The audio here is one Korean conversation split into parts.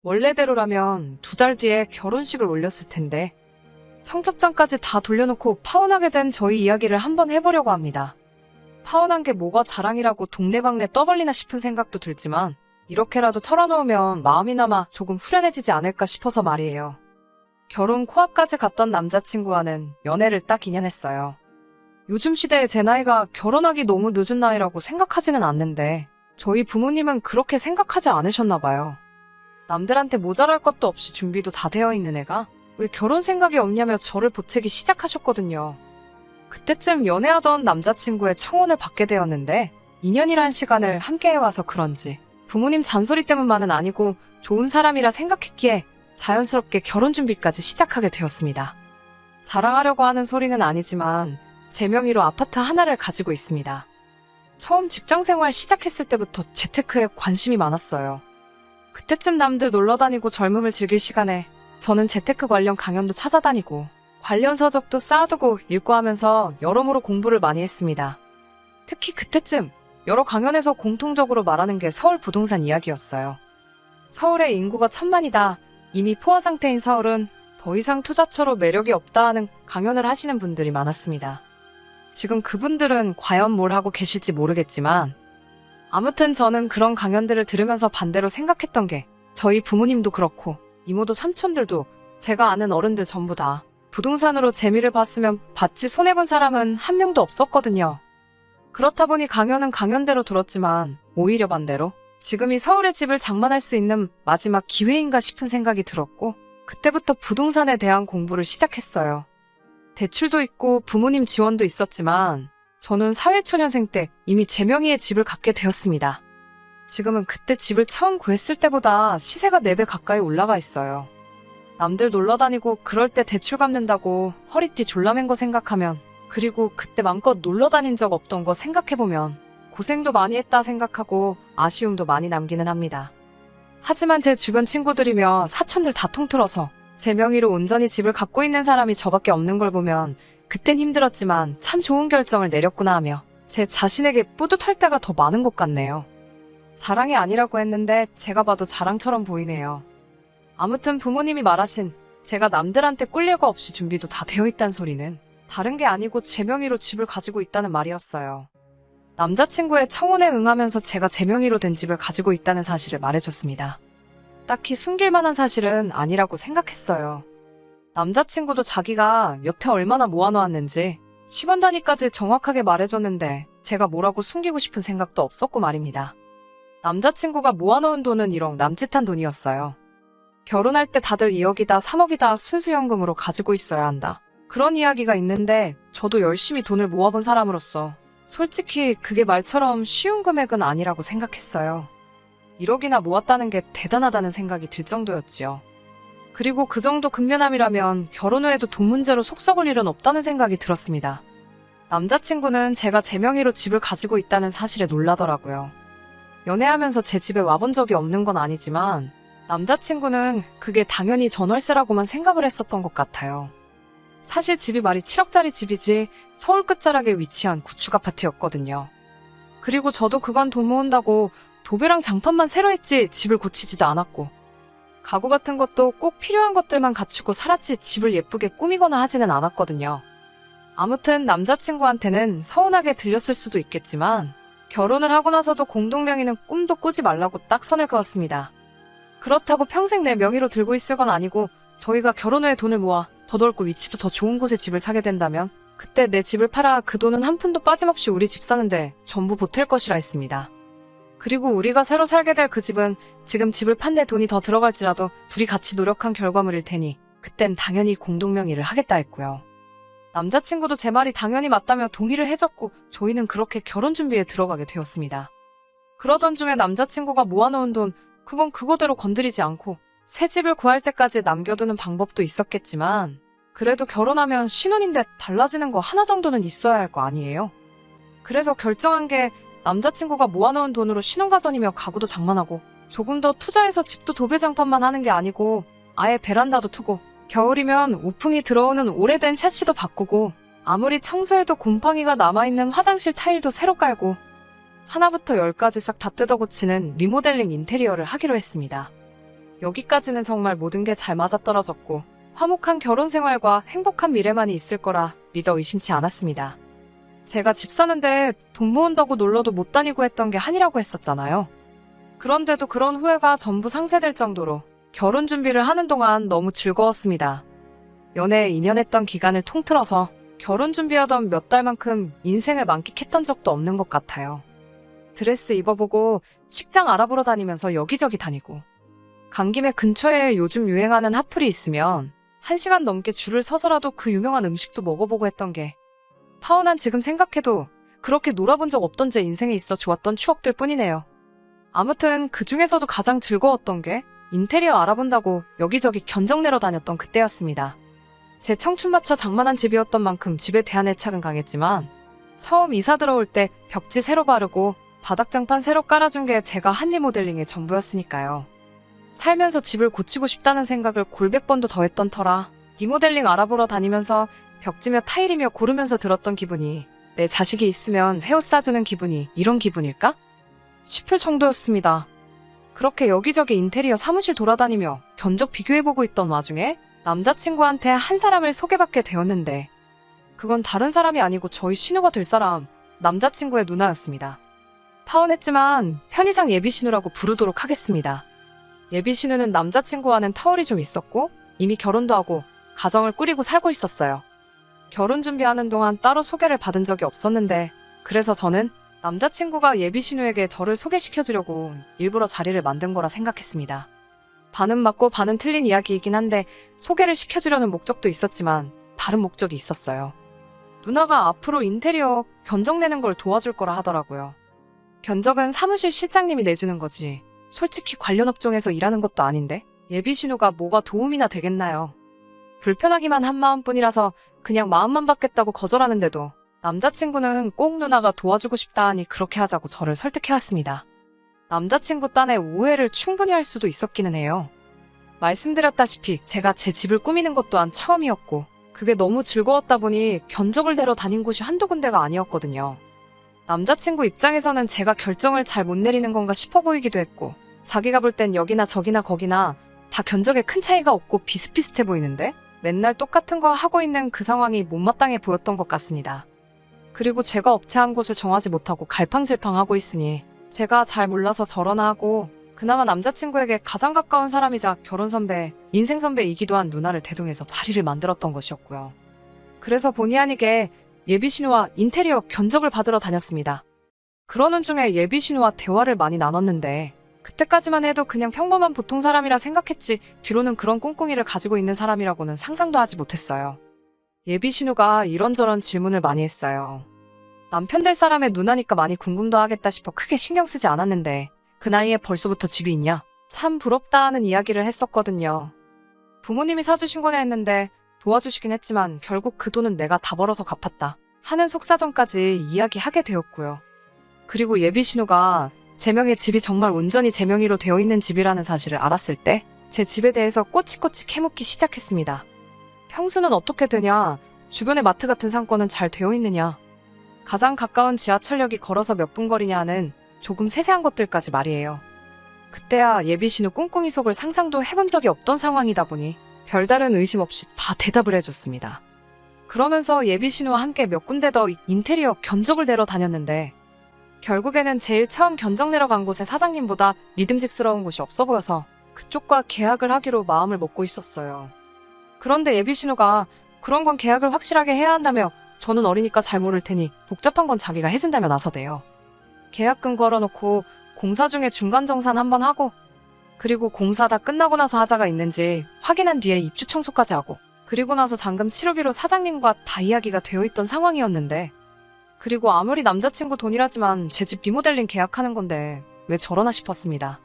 원래대로라면 2달 뒤에 결혼식을 올렸을 텐데 청첩장까지 다 돌려놓고 파혼하게 된 저희 이야기를 한번 해보려고 합니다. 파혼한 게 뭐가 자랑이라고 동네방네 떠벌리나 싶은 생각도 들지만 이렇게라도 털어놓으면 마음이나마 조금 후련해지지 않을까 싶어서 말이에요. 결혼 코앞까지 갔던 남자친구와는 연애를 딱 2년 했어요. 요즘 시대에 제 나이가 결혼하기 너무 늦은 나이라고 생각하지는 않는데 저희 부모님은 그렇게 생각하지 않으셨나 봐요. 남들한테 모자랄 것도 없이 준비도 다 되어 있는 애가 왜 결혼 생각이 없냐며 저를 보채기 시작하셨거든요. 그때쯤 연애하던 남자친구의 청혼을 받게 되었는데 2년이란 시간을 함께 해와서 그런지 부모님 잔소리 때문만은 아니고 좋은 사람이라 생각했기에 자연스럽게 결혼 준비까지 시작하게 되었습니다. 자랑하려고 하는 소리는 아니지만 제 명의로 아파트 하나를 가지고 있습니다. 처음 직장생활 시작했을 때부터 재테크에 관심이 많았어요. 그때쯤 남들 놀러다니고 젊음을 즐길 시간에 저는 재테크 관련 강연도 찾아다니고 관련 서적도 쌓아두고 읽고 하면서 여러모로 공부를 많이 했습니다. 특히 그때쯤 여러 강연에서 공통적으로 말하는 게 서울 부동산 이야기였어요. 서울의 인구가 1000만이다. 이미 포화 상태인 서울은 더 이상 투자처로 매력이 없다 하는 강연을 하시는 분들이 많았습니다. 지금 그분들은 과연 뭘 하고 계실지 모르겠지만 아무튼 저는 그런 강연들을 들으면서 반대로 생각했던 게 저희 부모님도 그렇고 이모도 삼촌들도 제가 아는 어른들 전부 다 부동산으로 재미를 봤으면 봤지 손해본 사람은 한 명도 없었거든요. 그렇다 보니 강연은 강연대로 들었지만 오히려 반대로 지금이 서울의 집을 장만할 수 있는 마지막 기회인가 싶은 생각이 들었고 그때부터 부동산에 대한 공부를 시작했어요. 대출도 있고 부모님 지원도 있었지만 저는 사회초년생 때 이미 제 명의의 집을 갖게 되었습니다. 지금은 그때 집을 처음 구했을 때보다 시세가 4배 가까이 올라가 있어요. 남들 놀러다니고 그럴 때 대출 갚는다고 허리띠 졸라맨 거 생각하면 그리고 그때 맘껏 놀러다닌 적 없던 거 생각해보면 고생도 많이 했다 생각하고 아쉬움도 많이 남기는 합니다. 하지만 제 주변 친구들이며 사촌들 다 통틀어서 제 명의로 온전히 집을 갖고 있는 사람이 저밖에 없는 걸 보면 그땐 힘들었지만 참 좋은 결정을 내렸구나 하며 제 자신에게 뿌듯할 때가 더 많은 것 같네요. 자랑이 아니라고 했는데 제가 봐도 자랑처럼 보이네요. 아무튼 부모님이 말하신 제가 남들한테 꿀릴 거 없이 준비도 다 되어 있다는 소리는 다른 게 아니고 제 명의로 집을 가지고 있다는 말이었어요. 남자친구의 청혼에 응하면서 제가 제 명의로 된 집을 가지고 있다는 사실을 말해줬습니다. 딱히 숨길 만한 사실은 아니라고 생각했어요. 남자친구도 자기가 여태 얼마나 모아놓았는지 10원 단위까지 정확하게 말해줬는데 제가 뭐라고 숨기고 싶은 생각도 없었고 말입니다. 남자친구가 모아놓은 돈은 1억 남짓한 돈이었어요. 결혼할 때 다들 2억이다 3억이다 순수연금으로 가지고 있어야 한다. 그런 이야기가 있는데 저도 열심히 돈을 모아본 사람으로서 솔직히 그게 말처럼 쉬운 금액은 아니라고 생각했어요. 1억이나 모았다는 게 대단하다는 생각이 들 정도였지요. 그리고 그 정도 근면함이라면 결혼 후에도 돈 문제로 속 썩을 일은 없다는 생각이 들었습니다. 남자친구는 제가 제 명의로 집을 가지고 있다는 사실에 놀라더라고요. 연애하면서 제 집에 와본 적이 없는 건 아니지만 남자친구는 그게 당연히 전월세라고만 생각을 했었던 것 같아요. 사실 집이 말이 7억짜리 집이지 서울 끝자락에 위치한 구축 아파트였거든요. 그리고 저도 그간 돈 모은다고 도배랑 장판만 새로 했지 집을 고치지도 않았고 가구 같은 것도 꼭 필요한 것들만 갖추고 살았지 집을 예쁘게 꾸미거나 하지는 않았거든요. 아무튼 남자친구한테는 서운하게 들렸을 수도 있겠지만 결혼을 하고 나서도 공동명의는 꿈도 꾸지 말라고 딱 선을 그었습니다. 그렇다고 평생 내 명의로 들고 있을 건 아니고 저희가 결혼 후에 돈을 모아 더 넓고 위치도 더 좋은 곳에 집을 사게 된다면 그때 내 집을 팔아 그 돈은 한 푼도 빠짐없이 우리 집 사는데 전부 보탤 것이라 했습니다. 그리고 우리가 새로 살게 될 그 집은 지금 집을 판 데 돈이 더 들어갈지라도 둘이 같이 노력한 결과물일 테니 그땐 당연히 공동명의를 하겠다 했고요. 남자친구도 제 말이 당연히 맞다며 동의를 해줬고 저희는 그렇게 결혼 준비에 들어가게 되었습니다. 그러던 중에 남자친구가 모아놓은 돈 그건 그거대로 건드리지 않고 새 집을 구할 때까지 남겨두는 방법도 있었겠지만 그래도 결혼하면 신혼인데 달라지는 거 하나 정도는 있어야 할 거 아니에요? 그래서 결정한 게 남자친구가 모아놓은 돈으로 신혼가전이며 가구도 장만하고 조금 더 투자해서 집도 도배장판만 하는 게 아니고 아예 베란다도 트고 겨울이면 우풍이 들어오는 오래된 샤시도 바꾸고 아무리 청소해도 곰팡이가 남아있는 화장실 타일도 새로 깔고 하나부터 10까지 싹 다 뜯어 고치는 리모델링 인테리어를 하기로 했습니다. 여기까지는 정말 모든 게 잘 맞아떨어졌고 화목한 결혼 생활과 행복한 미래만이 있을 거라 믿어 의심치 않았습니다. 제가 집 사는데 돈 모은다고 놀러도 못 다니고 했던 게 한이라고 했었잖아요. 그런데도 그런 후회가 전부 상쇄될 정도로 결혼 준비를 하는 동안 너무 즐거웠습니다. 연애에 2년 했던 기간을 통틀어서 결혼 준비하던 몇 달만큼 인생을 만끽했던 적도 없는 것 같아요. 드레스 입어보고 식장 알아보러 다니면서 여기저기 다니고 간 김에 근처에 요즘 유행하는 핫플이 있으면 1시간 넘게 줄을 서서라도 그 유명한 음식도 먹어보고 했던 게 파혼한 지금 생각해도 그렇게 놀아본 적 없던 제 인생에 있어 좋았던 추억들 뿐이네요. 아무튼 그 중에서도 가장 즐거웠던 게 인테리어 알아본다고 여기저기 견적 내러 다녔던 그때였습니다. 제 청춘 맞춰 장만한 집이었던 만큼 집에 대한 애착은 강했지만 처음 이사 들어올 때 벽지 새로 바르고 바닥장판 새로 깔아준 게 제가 한 리모델링의 전부였으니까요. 살면서 집을 고치고 싶다는 생각을 골백 번도 더 했던 터라 리모델링 알아보러 다니면서 벽지며 타일이며 고르면서 들었던 기분이 내 자식이 있으면 새 옷 사주는 기분이 이런 기분일까? 싶을 정도였습니다. 그렇게 여기저기 인테리어 사무실 돌아다니며 견적 비교해보고 있던 와중에 남자친구한테 한 사람을 소개받게 되었는데 그건 다른 사람이 아니고 저희 신우가 될 사람, 남자친구의 누나였습니다. 파혼했지만 편의상 예비신우라고 부르도록 하겠습니다. 예비신우는 남자친구와는 터울이 좀 있었고 이미 결혼도 하고 가정을 꾸리고 살고 있었어요. 결혼 준비하는 동안 따로 소개를 받은 적이 없었는데 그래서 저는 남자친구가 예비신우에게 저를 소개시켜주려고 일부러 자리를 만든 거라 생각했습니다. 반은 맞고 반은 틀린 이야기이긴 한데 소개를 시켜주려는 목적도 있었지만 다른 목적이 있었어요. 누나가 앞으로 인테리어 견적 내는 걸 도와줄 거라 하더라고요. 견적은 사무실 실장님이 내주는 거지 솔직히 관련 업종에서 일하는 것도 아닌데 예비신우가 뭐가 도움이나 되겠나요? 불편하기만 한 마음뿐이라서 그냥 마음만 받겠다고 거절하는데도 남자친구는 꼭 누나가 도와주고 싶다 하니 그렇게 하자고 저를 설득해왔습니다. 남자친구 딴에 오해를 충분히 할 수도 있었기는 해요. 말씀드렸다시피 제가 제 집을 꾸미는 것 또한 처음이었고 그게 너무 즐거웠다 보니 견적을 내러 다닌 곳이 한두 군데가 아니었거든요. 남자친구 입장에서는 제가 결정을 잘 못 내리는 건가 싶어 보이기도 했고 자기가 볼 땐 여기나 저기나 거기나 다 견적에 큰 차이가 없고 비슷비슷해 보이는데 맨날 똑같은 거 하고 있는 그 상황이 못마땅해 보였던 것 같습니다. 그리고 제가 업체 한 곳을 정하지 못하고 갈팡질팡하고 있으니 제가 잘 몰라서 저러나 하고 그나마 남자친구에게 가장 가까운 사람이자 결혼 선배, 인생 선배이기도 한 누나를 대동해서 자리를 만들었던 것이었고요. 그래서 본의 아니게 예비신우와 인테리어 견적을 받으러 다녔습니다. 그러는 중에 예비신우와 대화를 많이 나눴는데 그때까지만 해도 그냥 평범한 보통 사람이라 생각했지 뒤로는 그런 꿍꿍이를 가지고 있는 사람이라고는 상상도 하지 못했어요. 예비신우가 이런저런 질문을 많이 했어요. 남편 될 사람의 누나니까 많이 궁금도 하겠다 싶어 크게 신경 쓰지 않았는데 그 나이에 벌써부터 집이 있냐? 참 부럽다 하는 이야기를 했었거든요. 부모님이 사주신 거냐 했는데 도와주시긴 했지만 결국 그 돈은 내가 다 벌어서 갚았다 하는 속사정까지 이야기하게 되었고요. 그리고 예비신우가 제 명의 집이 정말 온전히 제 명의로 되어 있는 집이라는 사실을 알았을 때 제 집에 대해서 꼬치꼬치 캐묻기 시작했습니다. 평수는 어떻게 되냐? 주변에 마트 같은 상권은 잘 되어 있느냐? 가장 가까운 지하철역이 걸어서 몇 분 거리냐 하는 조금 세세한 것들까지 말이에요. 그때야 예비신우 꿍꿍이 속을 상상도 해본 적이 없던 상황이다 보니 별다른 의심 없이 다 대답을 해줬습니다. 그러면서 예비신우와 함께 몇 군데 더 인테리어 견적을 내러 다녔는데 결국에는 제일 처음 견적 내러 간 곳의 사장님보다 믿음직스러운 곳이 없어 보여서 그쪽과 계약을 하기로 마음을 먹고 있었어요. 그런데 예비신우가 그런 건 계약을 확실하게 해야 한다며 저는 어리니까 잘 모를 테니 복잡한 건 자기가 해준다며 나서대요. 계약금 걸어놓고 공사 중에 중간정산 한번 하고 그리고 공사 다 끝나고 나서 하자가 있는지 확인한 뒤에 입주 청소까지 하고 그리고 나서 잔금 치료비로 사장님과 다 이야기가 되어 있던 상황이었는데 그리고 아무리 남자친구 돈이라지만 제 집 리모델링 계약하는 건데 왜 저러나 싶었습니다.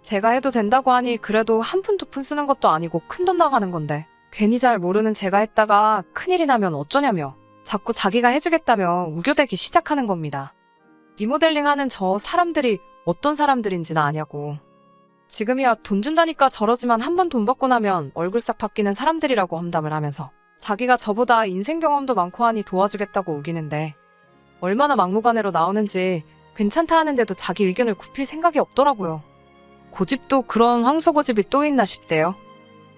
제가 해도 된다고 하니 그래도 한 푼 두 푼 쓰는 것도 아니고 큰돈 나가는 건데 괜히 잘 모르는 제가 했다가 큰일이 나면 어쩌냐며 자꾸 자기가 해주겠다며 우겨대기 시작하는 겁니다. 리모델링 하는 저 사람들이 어떤 사람들인지는 아냐고. 지금이야 돈 준다니까 저러지만 한번 돈 받고 나면 얼굴 싹 바뀌는 사람들이라고 험담을 하면서 자기가 저보다 인생 경험도 많고 하니 도와주겠다고 우기는데 얼마나 막무가내로 나오는지 괜찮다 하는데도 자기 의견을 굽힐 생각이 없더라고요. 고집도 그런 황소고집이 또 있나 싶대요.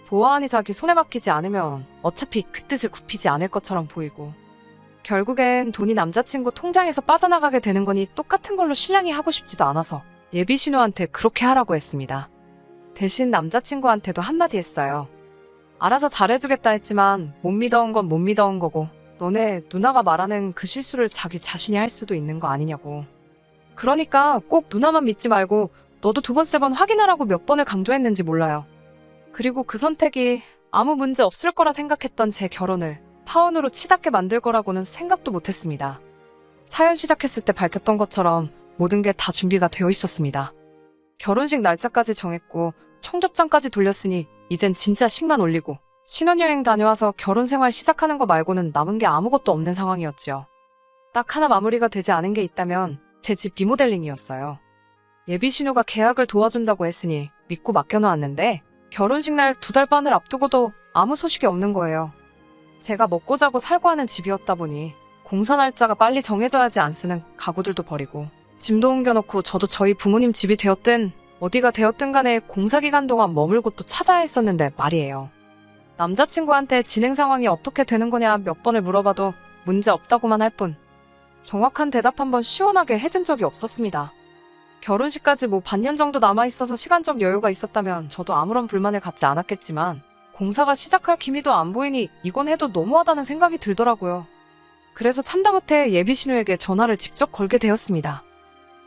보아하니 자기 손에 맡기지 않으면 어차피 그 뜻을 굽히지 않을 것처럼 보이고 결국엔 돈이 남자친구 통장에서 빠져나가게 되는 거니 똑같은 걸로 신랑이 하고 싶지도 않아서 예비신우한테 그렇게 하라고 했습니다. 대신 남자친구한테도 한마디 했어요. 알아서 잘해주겠다 했지만 못 믿어온 건 못 믿어온 거고 너네 누나가 말하는 그 실수를 자기 자신이 할 수도 있는 거 아니냐고. 그러니까 꼭 누나만 믿지 말고 너도 두 번 세 번 확인하라고 몇 번을 강조했는지 몰라요. 그리고 그 선택이 아무 문제 없을 거라 생각했던 제 결혼을 파혼으로 치닫게 만들 거라고는 생각도 못했습니다. 사연 시작했을 때 밝혔던 것처럼 모든 게 다 준비가 되어 있었습니다. 결혼식 날짜까지 정했고 청첩장까지 돌렸으니 이젠 진짜 식만 올리고 신혼여행 다녀와서 결혼 생활 시작하는 거 말고는 남은 게 아무것도 없는 상황이었지요. 딱 하나 마무리가 되지 않은 게 있다면 제 집 리모델링이었어요. 예비신우가 계약을 도와준다고 했으니 믿고 맡겨놓았는데 결혼식 날 2달 반을 앞두고도 아무 소식이 없는 거예요. 제가 먹고 자고 살고 하는 집이었다 보니 공사 날짜가 빨리 정해져야지 안 쓰는 가구들도 버리고 짐도 옮겨놓고 저도 저희 부모님 집이 되었든 어디가 되었든 간에 공사 기간 동안 머물 곳도 찾아야 했었는데 말이에요. 남자친구한테 진행 상황이 어떻게 되는 거냐 몇 번을 물어봐도 문제 없다고만 할 뿐 정확한 대답 한번 시원하게 해준 적이 없었습니다. 결혼식까지 뭐 반년 정도 남아있어서 시간적 여유가 있었다면 저도 아무런 불만을 갖지 않았겠지만 공사가 시작할 기미도 안 보이니 이건 해도 너무하다는 생각이 들더라고요. 그래서 참다 못해 예비신우에게 전화를 직접 걸게 되었습니다.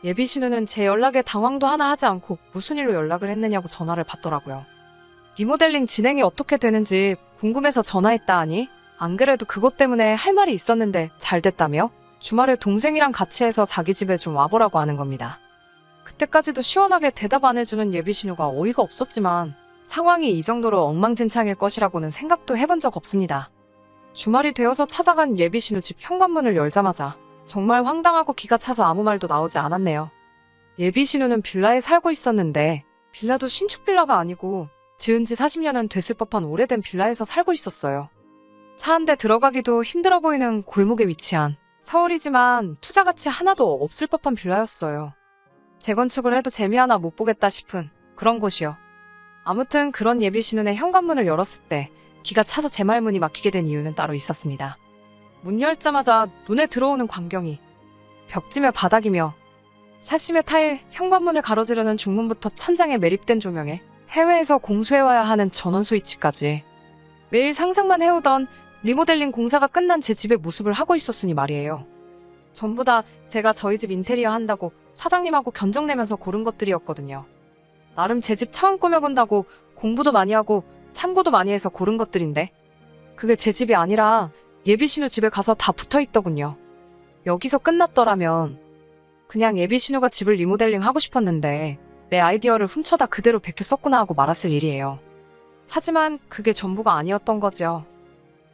예비신우는 제 연락에 당황도 하나 하지 않고 무슨 일로 연락을 했느냐고 전화를 받더라고요. 리모델링 진행이 어떻게 되는지 궁금해서 전화했다 하니 안 그래도 그것 때문에 할 말이 있었는데 잘 됐다며 주말에 동생이랑 같이 해서 자기 집에 좀 와보라고 하는 겁니다. 그때까지도 시원하게 대답 안 해주는 예비신우가 어이가 없었지만 상황이 이 정도로 엉망진창일 것이라고는 생각도 해본 적 없습니다. 주말이 되어서 찾아간 예비신우 집 현관문을 열자마자 정말 황당하고 기가 차서 아무 말도 나오지 않았네요. 예비신우는 빌라에 살고 있었는데 빌라도 신축 빌라가 아니고 지은 지 40년은 됐을 법한 오래된 빌라에서 살고 있었어요. 차 한 대 들어가기도 힘들어 보이는 골목에 위치한 서울이지만 투자 가치 하나도 없을 법한 빌라였어요. 재건축을 해도 재미 하나 못 보겠다 싶은 그런 곳이요. 아무튼 그런 예비신우의 현관문을 열었을 때 기가 차서 제 말문이 막히게 된 이유는 따로 있었습니다. 문 열자마자 눈에 들어오는 광경이 벽지며 바닥이며 사시며 타일, 현관문을 가로지르는 중문부터 천장에 매립된 조명에 해외에서 공수해와야 하는 전원 스위치까지 매일 상상만 해오던 리모델링 공사가 끝난 제 집의 모습을 하고 있었으니 말이에요. 전부 다 제가 저희 집 인테리어 한다고 사장님하고 견적내면서 고른 것들이었거든요. 나름 제 집 처음 꾸며본다고 공부도 많이 하고 참고도 많이 해서 고른 것들인데 그게 제 집이 아니라 예비신우 집에 가서 다 붙어있더군요. 여기서 끝났더라면 그냥 예비신우가 집을 리모델링 하고 싶었는데 내 아이디어를 훔쳐다 그대로 베껴 썼구나 하고 말았을 일이에요. 하지만 그게 전부가 아니었던 거죠.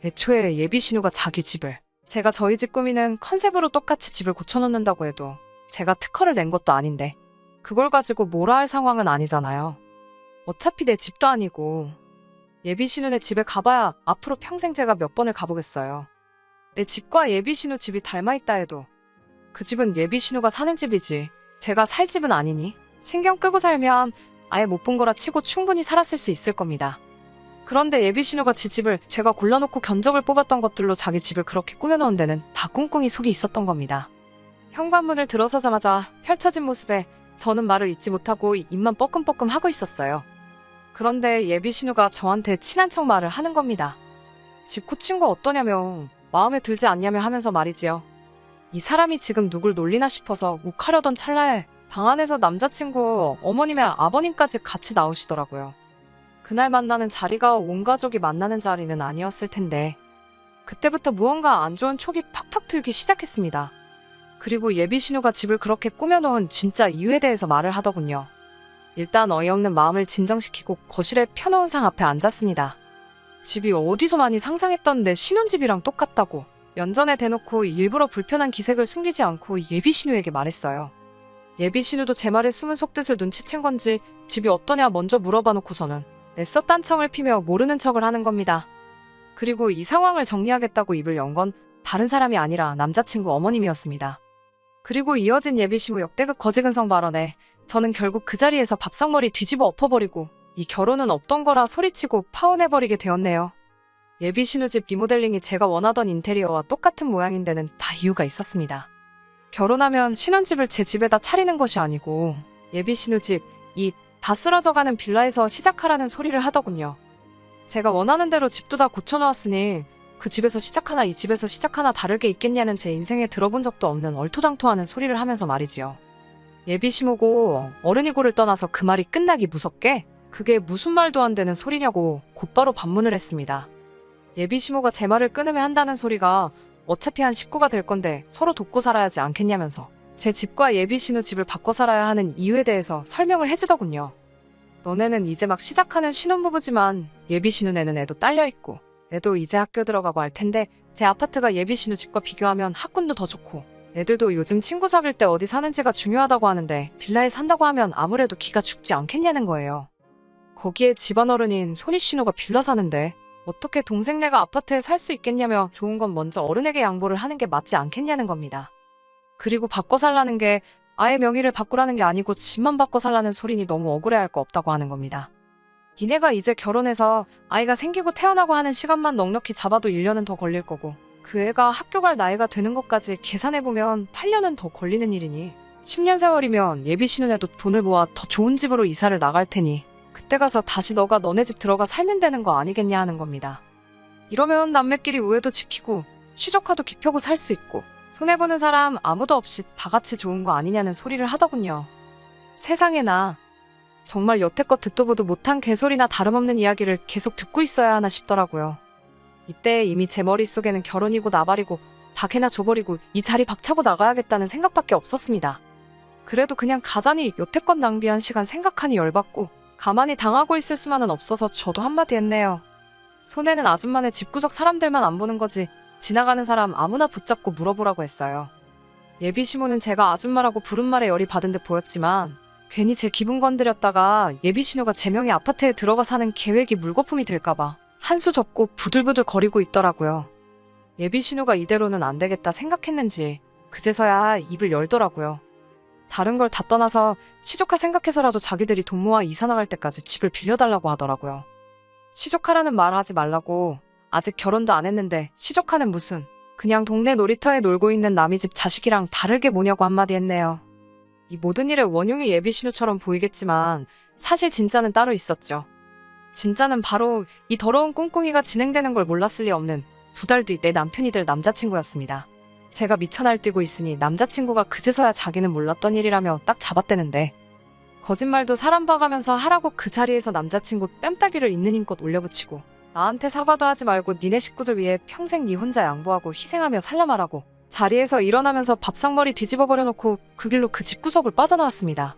애초에 예비신우가 자기 집을 제가 저희 집 꾸미는 컨셉으로 똑같이 집을 고쳐놓는다고 해도 제가 특허를 낸 것도 아닌데 그걸 가지고 뭐라 할 상황은 아니잖아요. 어차피 내 집도 아니고 예비신우네 집에 가봐야 앞으로 평생 제가 몇 번을 가보겠어요. 내 집과 예비신우 집이 닮아있다 해도 그 집은 예비신우가 사는 집이지 제가 살 집은 아니니 신경 끄고 살면 아예 못 본 거라 치고 충분히 살았을 수 있을 겁니다. 그런데 예비신우가 지 집을 제가 골라놓고 견적을 뽑았던 것들로 자기 집을 그렇게 꾸며놓은 데는 다 꿍꿍이 속이 있었던 겁니다. 현관문을 들어서자마자 펼쳐진 모습에 저는 말을 잇지 못하고 입만 뻐끔뻐끔 하고 있었어요. 그런데 예비신우가 저한테 친한 척 말을 하는 겁니다. 집 고친 거 어떠냐며 마음에 들지 않냐며 하면서 말이지요. 이 사람이 지금 누굴 놀리나 싶어서 욱하려던 찰나에 방 안에서 남자친구 어머님의 아버님까지 같이 나오시더라고요. 그날 만나는 자리가 온 가족이 만나는 자리는 아니었을 텐데 그때부터 무언가 안 좋은 촉이 팍팍 들기 시작했습니다. 그리고 예비신우가 집을 그렇게 꾸며놓은 진짜 이유에 대해서 말을 하더군요. 일단 어이없는 마음을 진정시키고 거실에 펴놓은 상 앞에 앉았습니다. 집이 어디서 많이 상상했던 내 신혼집이랑 똑같다고 면전에 대놓고 일부러 불편한 기색을 숨기지 않고 예비신우에게 말했어요. 예비신우도 제 말에 숨은 속뜻을 눈치챈 건지 집이 어떠냐 먼저 물어봐 놓고서는 애써 딴청을 피며 모르는 척을 하는 겁니다. 그리고 이 상황을 정리하겠다고 입을 연 건 다른 사람이 아니라 남자친구 어머님이었습니다. 그리고 이어진 예비신우 역대급 거지근성 발언에 저는 결국 그 자리에서 밥상머리 뒤집어 엎어버리고 이 결혼은 없던 거라 소리치고 파혼해버리게 되었네요. 예비 신우집 리모델링이 제가 원하던 인테리어와 똑같은 모양인 데는 다 이유가 있었습니다. 결혼하면 신혼집을 제 집에다 차리는 것이 아니고 예비 신우집, 이 다 쓰러져가는 빌라에서 시작하라는 소리를 하더군요. 제가 원하는 대로 집도 다 고쳐놓았으니 그 집에서 시작하나 이 집에서 시작하나 다르게 있겠냐는 제 인생에 들어본 적도 없는 얼토당토하는 소리를 하면서 말이지요. 예비 시모고 어른이고를 떠나서 그 말이 끝나기 무섭게 그게 무슨 말도 안 되는 소리냐고 곧바로 반문을 했습니다. 예비 시모가 제 말을 끊으면 한다는 소리가 어차피 한 식구가 될 건데 서로 돕고 살아야지 않겠냐면서 제 집과 예비 신우 집을 바꿔 살아야 하는 이유에 대해서 설명을 해주더군요. 너네는 이제 막 시작하는 신혼부부지만 예비 신우네는 애도 딸려있고 애도 이제 학교 들어가고 할 텐데 제 아파트가 예비 신우 집과 비교하면 학군도 더 좋고 애들도 요즘 친구 사귈 때 어디 사는지가 중요하다고 하는데 빌라에 산다고 하면 아무래도 기가 죽지 않겠냐는 거예요. 거기에 집안 어른인 손이 신우가 빌라 사는데 어떻게 동생네가 아파트에 살 수 있겠냐며 좋은 건 먼저 어른에게 양보를 하는 게 맞지 않겠냐는 겁니다. 그리고 바꿔 살라는 게 아예 명의를 바꾸라는 게 아니고 집만 바꿔 살라는 소리니 너무 억울해할 거 없다고 하는 겁니다. 니네가 이제 결혼해서 아이가 생기고 태어나고 하는 시간만 넉넉히 잡아도 1년은 더 걸릴 거고 그 애가 학교 갈 나이가 되는 것까지 계산해보면 8년은 더 걸리는 일이니 10년 세월이면 예비 신혼에도 돈을 모아 더 좋은 집으로 이사를 나갈 테니 그때 가서 다시 너가 너네 집 들어가 살면 되는 거 아니겠냐 하는 겁니다. 이러면 남매끼리 우애도 지키고 시조카도 기펴고 살 수 있고 손해보는 사람 아무도 없이 다 같이 좋은 거 아니냐는 소리를 하더군요. 세상에나 정말 여태껏 듣도 보도 못한 개소리나 다름없는 이야기를 계속 듣고 있어야 하나 싶더라고요. 이때 이미 제 머릿속에는 결혼이고 나발이고 다 개나 줘버리고 이 자리 박차고 나가야겠다는 생각밖에 없었습니다. 그래도 그냥 가자니 여태껏 낭비한 시간 생각하니 열받고 가만히 당하고 있을 수만은 없어서 저도 한마디 했네요. 손해는 아줌마네 집구석 사람들만 안 보는 거지 지나가는 사람 아무나 붙잡고 물어보라고 했어요. 예비 시모는 제가 아줌마라고 부른 말에 열이 받은 듯 보였지만 괜히 제 기분 건드렸다가 예비 신우가 제 명의 아파트에 들어가 사는 계획이 물거품이 될까봐 한 수 접고 부들부들 거리고 있더라고요. 예비 신우가 이대로는 안 되겠다 생각했는지 그제서야 입을 열더라고요. 다른 걸 다 떠나서 시조카 생각해서라도 자기들이 돈 모아 이사 나갈 때까지 집을 빌려달라고 하더라고요. 시조카라는 말 하지 말라고 아직 결혼도 안 했는데 시조카는 무슨 그냥 동네 놀이터에 놀고 있는 남의 집 자식이랑 다르게 뭐냐고 한마디 했네요. 이 모든 일의 원흉이 예비 신우처럼 보이겠지만 사실 진짜는 따로 있었죠. 진짜는 바로 이 더러운 꿍꿍이가 진행되는 걸 몰랐을 리 없는 2달 뒤 내 남편이 될 남자친구였습니다. 제가 미쳐 날뛰고 있으니 남자친구가 그제서야 자기는 몰랐던 일이라며 딱 잡아떼는데 거짓말도 사람 봐가면서 하라고 그 자리에서 남자친구 뺨따기를 있는 힘껏 올려붙이고 나한테 사과도 하지 말고 니네 식구들 위해 평생 니 혼자 양보하고 희생하며 살라말하고 자리에서 일어나면서 밥상머리 뒤집어 버려놓고 그 길로 그 집구석을 빠져나왔습니다.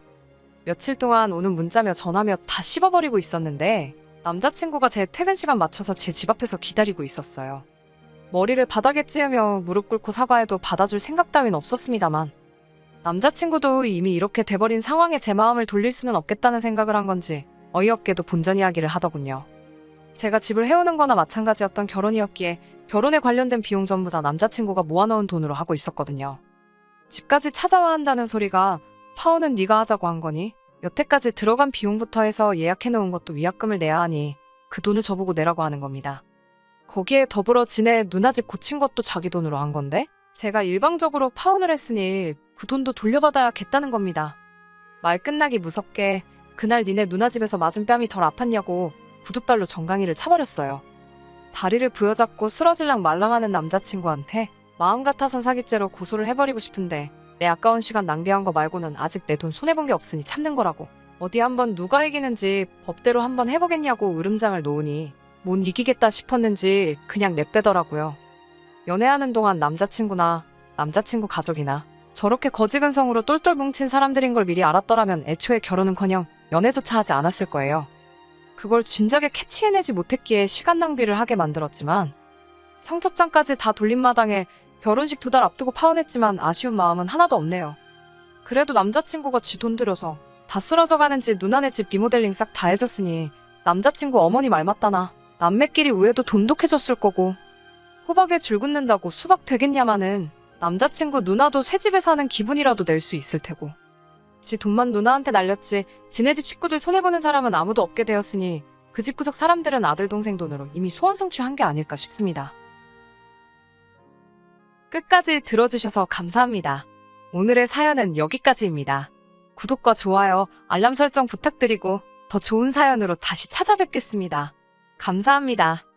며칠 동안 오는 문자며 전화며 다 씹어버리고 있었는데 남자친구가 제 퇴근 시간 맞춰서 제 집 앞에서 기다리고 있었어요. 머리를 바닥에 찌으며 무릎 꿇고 사과해도 받아줄 생각 따윈 없었습니다만 남자친구도 이미 이렇게 돼버린 상황에 제 마음을 돌릴 수는 없겠다는 생각을 한 건지 어이없게도 본전 이야기를 하더군요. 제가 집을 해오는 거나 마찬가지였던 결혼이었기에 결혼에 관련된 비용 전부 다 남자친구가 모아놓은 돈으로 하고 있었거든요. 집까지 찾아와 한다는 소리가 파혼은 네가 하자고 한 거니? 여태까지 들어간 비용부터 해서 예약해놓은 것도 위약금을 내야 하니 그 돈을 저보고 내라고 하는 겁니다. 거기에 더불어 지네 누나 집 고친 것도 자기 돈으로 한 건데 제가 일방적으로 파혼을 했으니 그 돈도 돌려받아야겠다는 겁니다. 말 끝나기 무섭게 그날 니네 누나 집에서 맞은 뺨이 덜 아팠냐고 구둣발로 정강이를 차버렸어요. 다리를 부여잡고 쓰러질랑 말랑하는 남자친구한테 마음 같아선 사기죄로 고소를 해버리고 싶은데 내 아까운 시간 낭비한 거 말고는 아직 내 돈 손해본 게 없으니 참는 거라고 어디 한번 누가 이기는지 법대로 한번 해보겠냐고 으름장을 놓으니 못 이기겠다 싶었는지 그냥 내빼더라고요. 연애하는 동안 남자친구나 남자친구 가족이나 저렇게 거지근성으로 똘똘 뭉친 사람들인 걸 미리 알았더라면 애초에 결혼은커녕 연애조차 하지 않았을 거예요. 그걸 진작에 캐치해내지 못했기에 시간 낭비를 하게 만들었지만 청첩장까지 다 돌린 마당에 결혼식 2달 앞두고 파혼했지만 아쉬운 마음은 하나도 없네요. 그래도 남자친구가 지 돈 들여서 다 쓰러져가는지 누나네 집 리모델링 싹 다 해줬으니 남자친구 어머니 말 맞다나 남매끼리 우애도 돈독해졌을 거고 호박에 줄 긋는다고 수박 되겠냐마는 남자친구 누나도 새 집에 사는 기분이라도 낼 수 있을 테고 지 돈만 누나한테 날렸지 지네 집 식구들 손해보는 사람은 아무도 없게 되었으니 그 집구석 사람들은 아들 동생 돈으로 이미 소원 성취한 게 아닐까 싶습니다. 끝까지 들어주셔서 감사합니다. 오늘의 사연은 여기까지입니다. 구독과 좋아요, 알람 설정 부탁드리고 더 좋은 사연으로 다시 찾아뵙겠습니다. 감사합니다.